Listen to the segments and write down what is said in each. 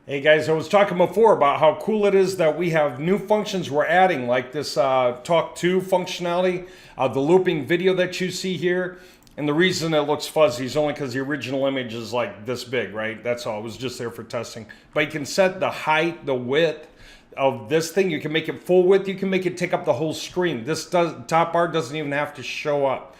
Hey guys, I was talking before about how cool it is that we have new functions we're adding, like this Talk To functionality, the looping video that you see here. And the reason it looks fuzzy is only because the original image is like this big, right? That's all. It was just there for testing. But you can set the height, the width of this thing. You can make it full width. You can make it take up the whole screen. Top bar doesn't even have to show up.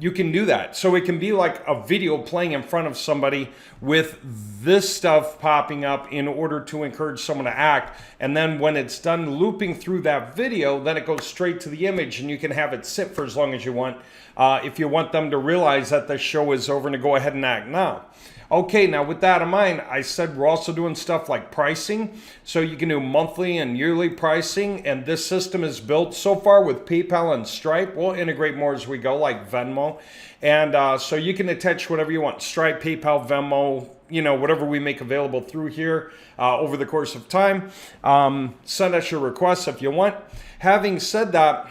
You can do that. So it can be like a video playing in front of somebody with this stuff popping up in order to encourage someone to act. And then when it's done looping through that video, then it goes straight to the image and you can have it sit for as long as you want. If you want them to realize that the show is over and to go ahead and act now. Okay, now with that in mind, I said we're also doing stuff like pricing. So you can do monthly and yearly pricing, and this system is built so far with PayPal and Stripe. We'll integrate more as we go, like Venmo. And so you can attach whatever you want, Stripe, PayPal, Venmo, whatever we make available through here over the course of time. Send us your requests if you want. Having said that,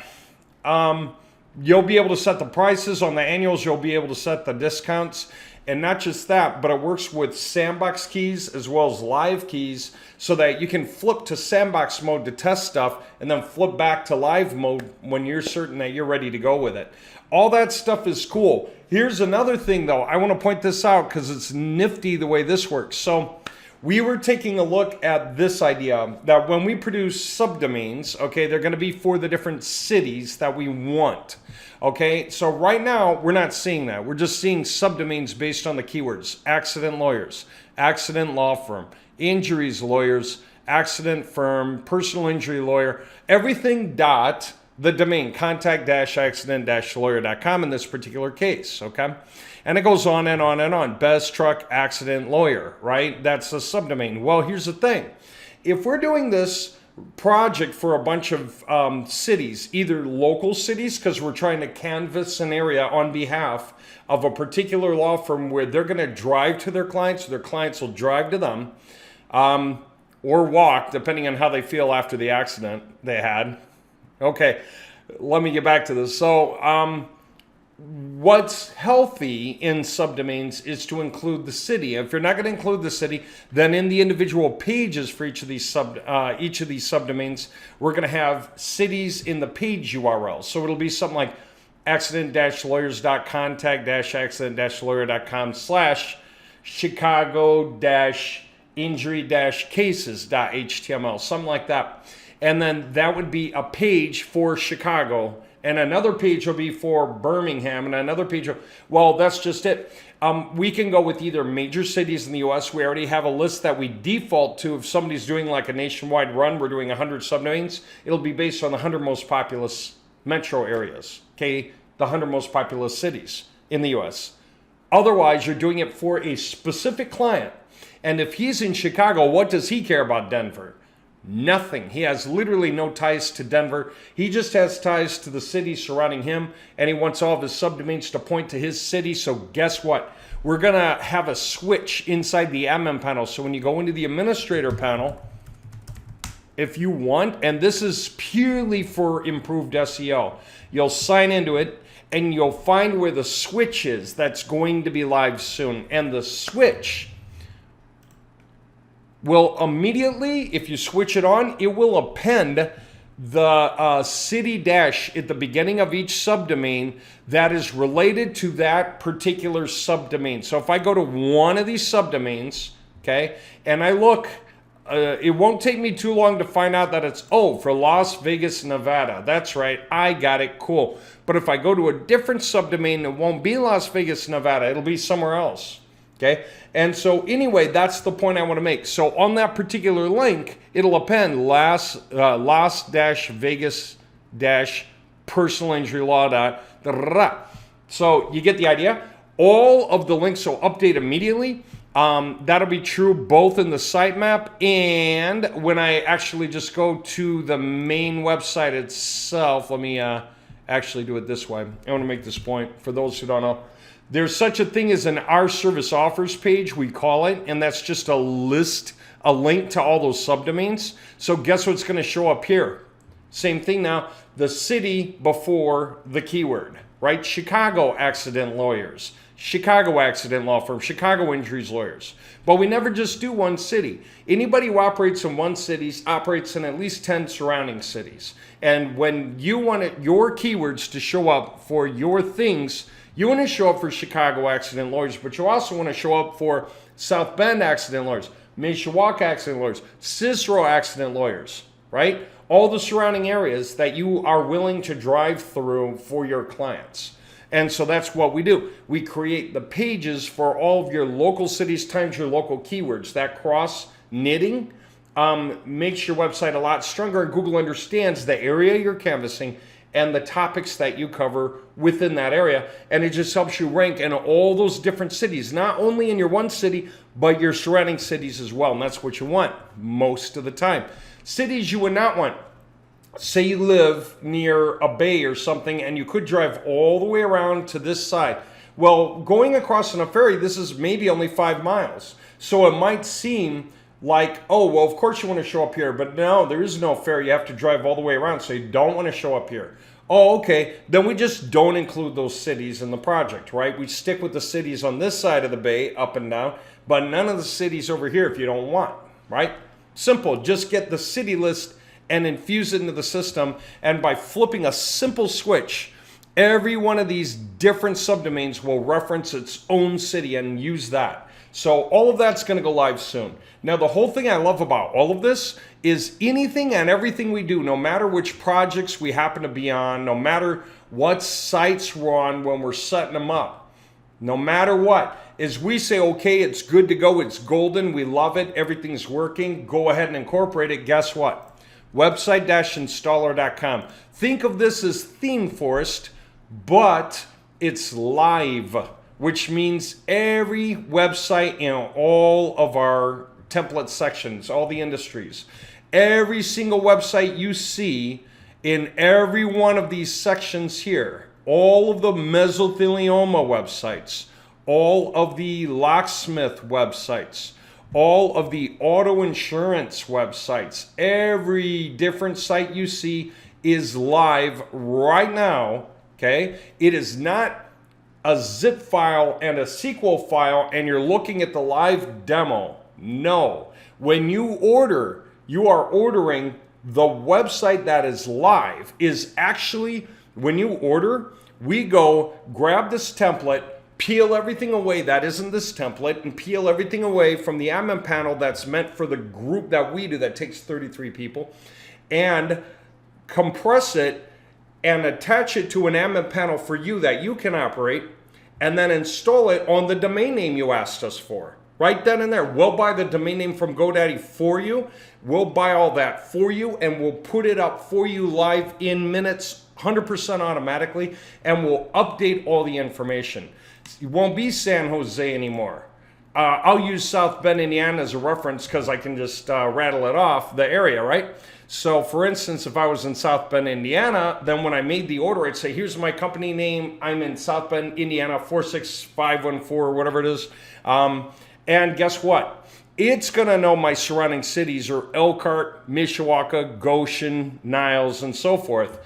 you'll be able to set the prices on the annuals. You'll be able to set the discounts. And not just that, but it works with sandbox keys as well as live keys so that you can flip to sandbox mode to test stuff and then flip back to live mode when you're certain that you're ready to go with it. All that stuff is cool. Here's another thing though. I want to point this out because it's nifty the way this works. So we were taking a look at this idea that when we produce subdomains, okay, they're going to be for the different cities that we want. Okay, so right now we're not seeing that. We're just seeing subdomains based on the keywords: accident lawyers, accident law firm, injuries lawyers, accident firm, personal injury lawyer, everything dot the domain contact-accident-lawyer.com in this particular case, okay? And it goes on and on and on. Best truck accident lawyer, right? That's a subdomain. Well, here's the thing. If we're doing this project for a bunch of cities, either local cities, because we're trying to canvas an area on behalf of a particular law firm where they're going to drive to their clients, or their clients will drive to them, or walk, depending on how they feel after the accident they had. Okay, let me get back to this. So, what's healthy in subdomains is to include the city. If you're not going to include the city, then in the individual pages for each of these subdomains, we're going to have cities in the page URL. So it'll be something like accident-lawyers.contact-accident-lawyer.com/chicago-injury-cases.html, something like that. And then that would be a page for Chicago. And another page will be for Birmingham, and another page well, that's just it. We can go with either major cities in the U.S. We already have a list that we default to. If somebody's doing like a nationwide run, we're doing 100 subdomains. It'll be based on the 100 most populous metro areas, okay? The 100 most populous cities in the U.S. Otherwise, you're doing it for a specific client. And if he's in Chicago, what does he care about Denver? Nothing. He has literally no ties to Denver. He just has ties to the city surrounding him, and he wants all of his subdomains to point to his city. So guess what? We're going to have a switch inside the admin panel. So when you go into the administrator panel, if you want, and this is purely for improved SEO, you'll sign into it, and you'll find where the switch is that's going to be live soon. And the switch will immediately, if you switch it on, it will append the city dash at the beginning of each subdomain that is related to that particular subdomain. So if I go to one of these subdomains, okay, and I look, it won't take me too long to find out that it's, for Las Vegas, Nevada. That's right, I got it, cool. But if I go to a different subdomain, it won't be Las Vegas, Nevada, it'll be somewhere else. Okay, and so anyway, that's the point I want to make. So on that particular link, it'll append Las-Vegas-personal injury law. So you get the idea. All of the links will update immediately. That'll be true both in the sitemap and when I actually just go to the main website itself. Let me actually do it this way. I want to make this point for those who don't know. There's such a thing as an Our Service Offers page, we call it, and that's just a link to all those subdomains. So guess what's going to show up here? Same thing now, the city before the keyword, right? Chicago accident lawyers, Chicago accident law firm, Chicago injuries lawyers. But we never just do one city. Anybody who operates in one city operates in at least 10 surrounding cities. And when you want your keywords to show up for your things, you want to show up for Chicago accident lawyers, but you also want to show up for South Bend accident lawyers, Mishawaka accident lawyers, Cicero accident lawyers, right? All the surrounding areas that you are willing to drive through for your clients. And so that's what we do. We create the pages for all of your local cities times your local keywords. That cross knitting makes your website a lot stronger, and Google understands the area you're canvassing and the topics that you cover within that area. And it just helps you rank in all those different cities, not only in your one city, but your surrounding cities as well. And that's what you want most of the time. Cities you would not want. Say you live near a bay or something and you could drive all the way around to this side. Well, going across on a ferry, this is maybe only 5 miles. So it might seem like, oh, well, of course you want to show up here, but no, there is no ferry. You have to drive all the way around, so you don't want to show up here. Oh, okay, then we just don't include those cities in the project, right? We stick with the cities on this side of the bay, up and down, but none of the cities over here if you don't want, right? Simple, just get the city list and infuse it into the system, and by flipping a simple switch, every one of these different subdomains will reference its own city and use that. So all of that's going to go live soon. Now, the whole thing I love about all of this is anything and everything we do, no matter which projects we happen to be on, no matter what sites we're on when we're setting them up, no matter what, is we say, okay, it's good to go, it's golden, we love it, everything's working, go ahead and incorporate it. Guess what? Website-installer.com. Think of this as Theme Forest, but it's live, which means every website in all of our template sections, all the industries, every single website you see in every one of these sections here, all of the mesothelioma websites, all of the locksmith websites, all of the auto insurance websites, every different site you see is live right now, okay? It is not a zip file and a SQL file and you're looking at the live demo. No. When you order, you are ordering the website that is live is actually, when you order, we go grab this template, peel everything away that isn't this template, and peel everything away from the admin panel that's meant for the group that we do that takes 33 people, and compress it and attach it to an admin panel for you that you can operate, and then install it on the domain name you asked us for. Right then and there. We'll buy the domain name from GoDaddy for you. We'll buy all that for you, and we'll put it up for you live in minutes, 100% automatically, and we'll update all the information. It won't be San Jose anymore. I'll use South Bend, Indiana as a reference because I can just rattle it off, the area, right? So for instance, if I was in South Bend, Indiana, then when I made the order, I'd say, here's my company name. I'm in South Bend, Indiana, 46514, or whatever it is. And guess what? It's going to know my surrounding cities are Elkhart, Mishawaka, Goshen, Niles, and so forth,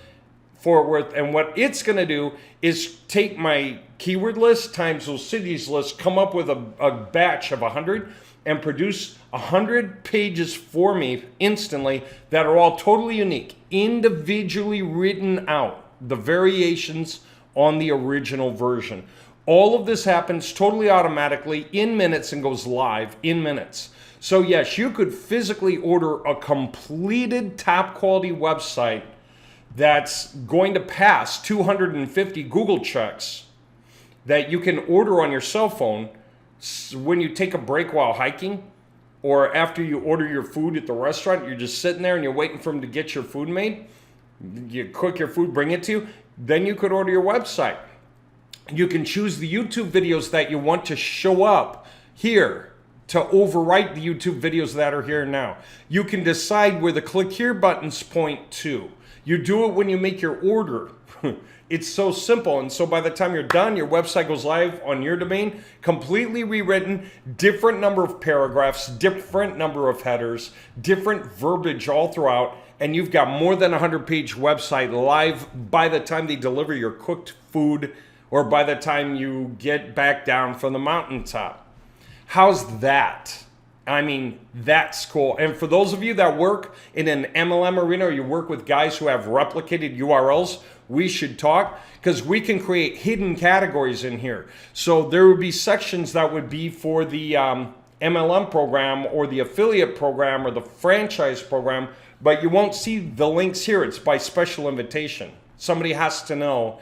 Fort Worth. And what it's going to do is take my keyword list times those cities list, come up with a batch of 100 and produce 100 pages for me instantly that are all totally unique, individually written out, the variations on the original version. All of this happens totally automatically in minutes and goes live in minutes. So yes, you could physically order a completed top quality website that's going to pass 250 Google checks that you can order on your cell phone when you take a break while hiking, or after you order your food at the restaurant. You're just sitting there and you're waiting for them to get your food made. You cook your food, bring it to you. Then you could order your website. You can choose the YouTube videos that you want to show up here to overwrite the YouTube videos that are here now. You can decide where the click here buttons point to. You do it when you make your order. It's so simple. And so by the time you're done, your website goes live on your domain, completely rewritten, different number of paragraphs, different number of headers, different verbiage all throughout, and you've got more than a 100-page website live by the time they deliver your cooked food or by the time you get back down from the mountaintop. How's that? I mean, that's cool. And for those of you that work in an MLM arena, or you work with guys who have replicated URLs, we should talk, because we can create hidden categories in here. So there would be sections that would be for the MLM program or the affiliate program or the franchise program, but you won't see the links here. It's by special invitation. Somebody has to know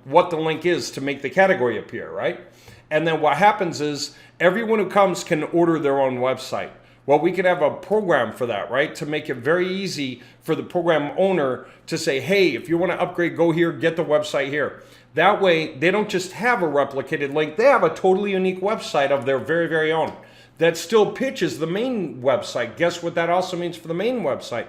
what the link is to make the category appear, right? And then what happens is everyone who comes can order their own website. Well, we can have a program for that, right? To make it very easy for the program owner to say, hey, if you want to upgrade, go here, get the website here. That way, they don't just have a replicated link. They have a totally unique website of their very, very own that still pitches the main website. Guess what that also means for the main website?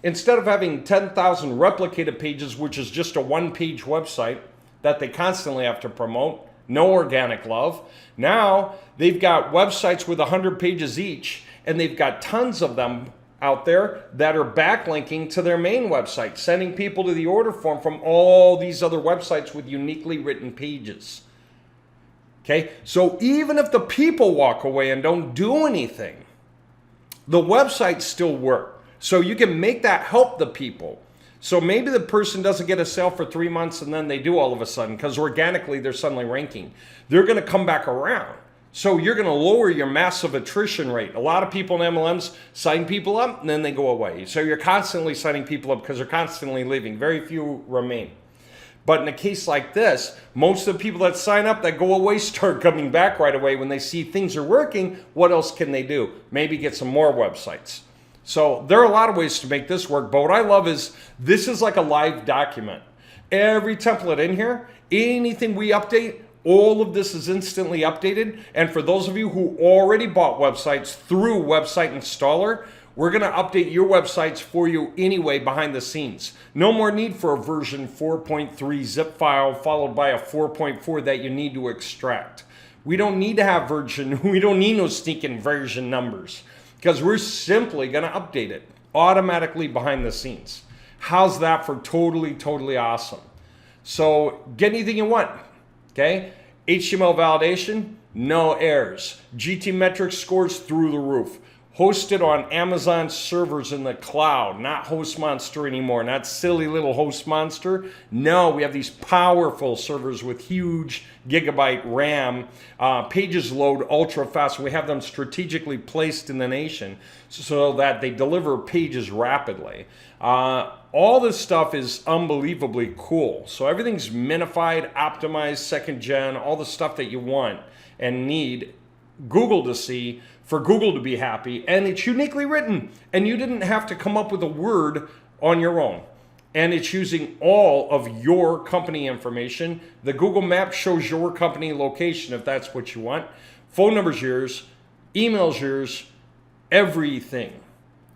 Instead of having 10,000 replicated pages, which is just a one-page website that they constantly have to promote, no organic love, now they've got websites with 100 pages each, and they've got tons of them out there that are backlinking to their main website, sending people to the order form from all these other websites with uniquely written pages. Okay, so even if the people walk away and don't do anything, the websites still work. So you can make that help the people. So maybe the person doesn't get a sale for 3 months and then they do all of a sudden, because organically they're suddenly ranking. They're going to come back around. So you're going to lower your massive attrition rate. A lot of people in MLMs sign people up and then they go away. So you're constantly signing people up because they're constantly leaving. Very few remain. But in a case like this, most of the people that sign up that go away start coming back right away when they see things are working. What else can they do? Maybe get some more websites. So there are a lot of ways to make this work. But what I love is this is like a live document. Every template in here, anything we update, all of this is instantly updated. And for those of you who already bought websites through Website Installer, we're going to update your websites for you anyway behind the scenes. No more need for a version 4.3 zip file followed by a 4.4 that you need to extract. We don't need to have we don't need no sneaking version numbers, because we're simply going to update it automatically behind the scenes. How's that for totally, totally awesome? So get anything you want. Okay, HTML validation, no errors. GT metrics scores through the roof. Hosted on Amazon servers in the cloud, not HostMonster anymore, not silly little HostMonster. No, we have these powerful servers with huge gigabyte RAM. Pages load ultra fast. We have them strategically placed in the nation so that they deliver pages rapidly. All this stuff is unbelievably cool. So everything's minified, optimized, second gen, all the stuff that you want and need Google to see, for Google to be happy, and it's uniquely written, and you didn't have to come up with a word on your own. And it's using all of your company information. The Google Map shows your company location if that's what you want. Phone number's yours, email's yours, everything.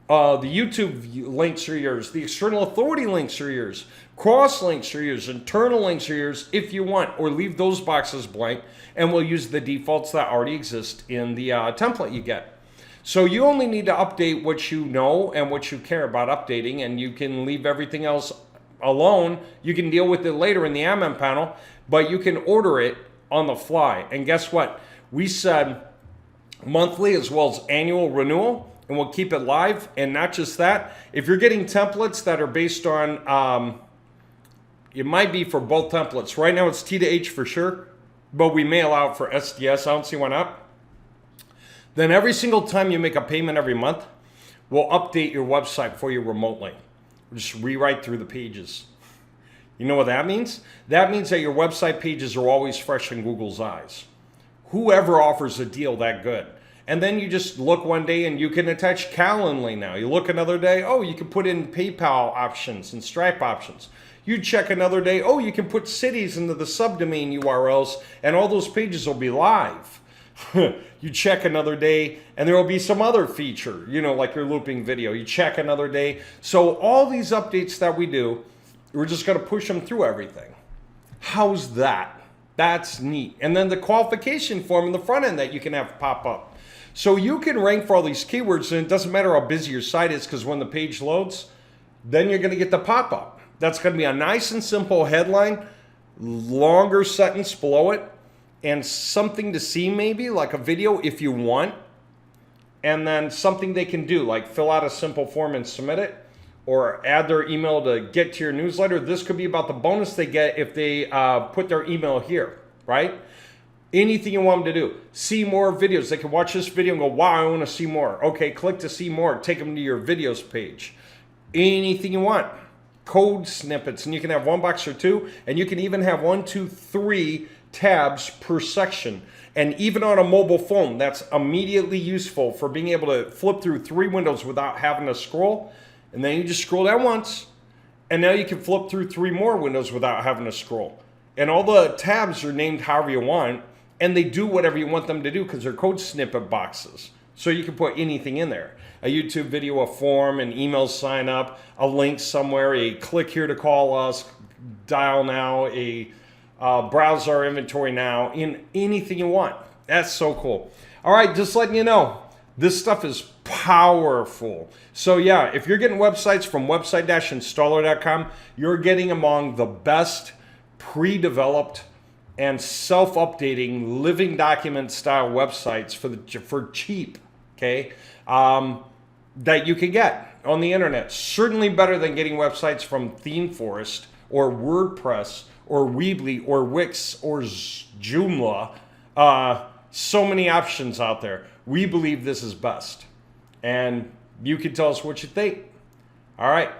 The YouTube links are yours. The external authority links are yours. Cross links are yours. Internal links are yours if you want, or leave those boxes blank, and we'll use the defaults that already exist in the template you get. So you only need to update what you know and what you care about updating, and you can leave everything else alone. You can deal with it later in the admin panel, but you can order it on the fly. And guess what? We said monthly as well as annual renewal, and we'll keep it live. And not just that, if you're getting templates that are based on, it might be for both templates. Right now it's T to H for sure, but we mail out for SDS. I don't see why not. Then every single time you make a payment every month, we'll update your website for you remotely. We'll just rewrite through the pages. You know what that means? That means that your website pages are always fresh in Google's eyes. Whoever offers a deal that good. And then you just look one day and you can attach Calendly now. You look another day, oh, you can put in PayPal options and Stripe options. You check another day, oh, you can put cities into the subdomain URLs and all those pages will be live. You check another day and there will be some other feature, you know, like your looping video. You check another day. So all these updates that we do, we're just going to push them through everything. How's that? That's neat. And then the qualification form in the front end that you can have pop up. So you can rank for all these keywords, and it doesn't matter how busy your site is, because when the page loads, then you're going to get the pop-up. That's going to be a nice and simple headline, longer sentence below it, and something to see maybe, like a video if you want, and then something they can do, like fill out a simple form and submit it, or add their email to get to your newsletter. This could be about the bonus they get if they put their email here, right? Anything you want them to do. See more videos. They can watch this video and go, wow, I want to see more. Okay, click to see more. Take them to your videos page. Anything you want. Code snippets, and you can have one box or two, and you can even have 1, 2, 3 tabs per section. And even on a mobile phone, that's immediately useful for being able to flip through 3 windows without having to scroll. And then you just scroll down once, and now you can flip through 3 more windows without having to scroll. And all the tabs are named however you want, and they do whatever you want them to do because they're code snippet boxes. So you can put anything in there. A YouTube video, a form, an email sign up, a link somewhere, a click here to call us, dial now, a browse our inventory now, in anything you want. That's so cool. All right, just letting you know, this stuff is powerful. So yeah, if you're getting websites from website-installer.com, you're getting among the best pre-developed and self-updating living document style websites for cheap, okay, that you can get on the internet. Certainly better than getting websites from ThemeForest or WordPress or Weebly or Wix or Joomla. So many options out there. We believe this is best. And you can tell us what you think. All right.